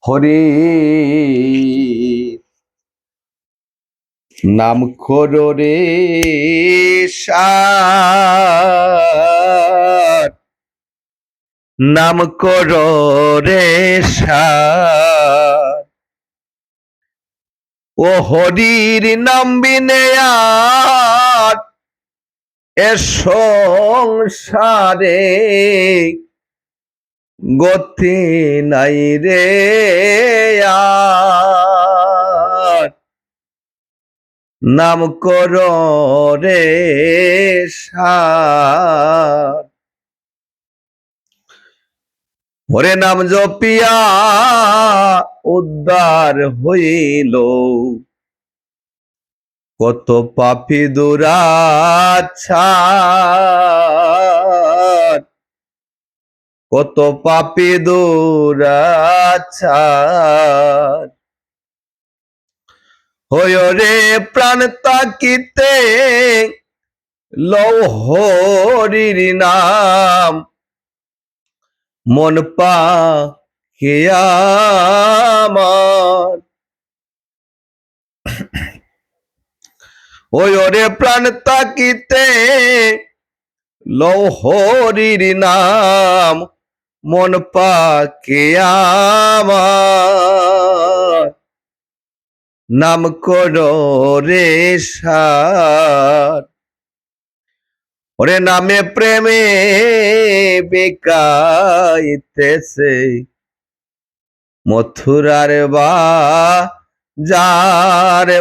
হরি নাম করো রে সার, নাম করো রে সার। ও হরির নাম বিনে আর এ সংসারে গতি নাই রে আর। নাম করো রে সার, ওরে নাম জপিয়া উদ্ধার হইল, কত পাপী দুরাচার, কত পাপী দুরাচার। হয় রে প্রাণ তাকিতে লও হরির নাম, মন পাখি আমার। ওই রে প্রাণ তাকিতে লও হরির নাম, মন পাখি আমার। নাম করো রে সার, ওরে নামে প্রেমে বেকাইতেছে মথুরার বাজার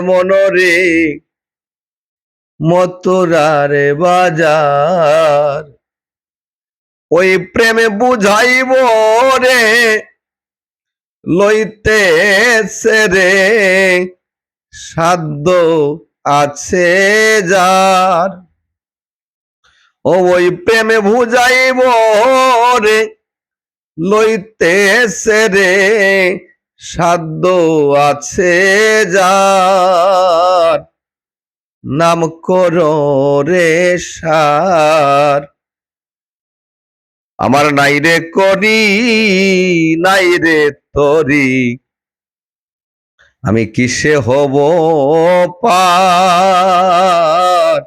মনরে, মথুরার বাজার। ওই প্রেমে বুঝাইব রে লইতেছে রে সাধ্য আছে যার। ও ওই প্রেমে বুঝাইব রে লইতেছে রে সাধ্য আছে যার। নাম করো রে সার, আমার নাই রে করি নাই রে তরি, আমি কিসে হব পার,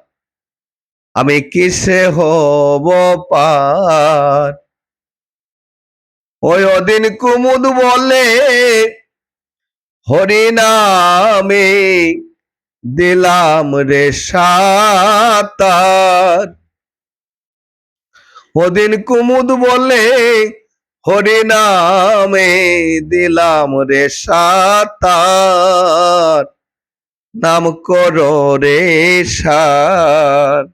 আমি কিসে হব পার। ওই ওদিন কুমুদ বলে হরি নামে দিলাম রে সাতার। ওদিন কুমুদ বলে হরি নামে দিলাম রে সাতার। নাম করো রে সার।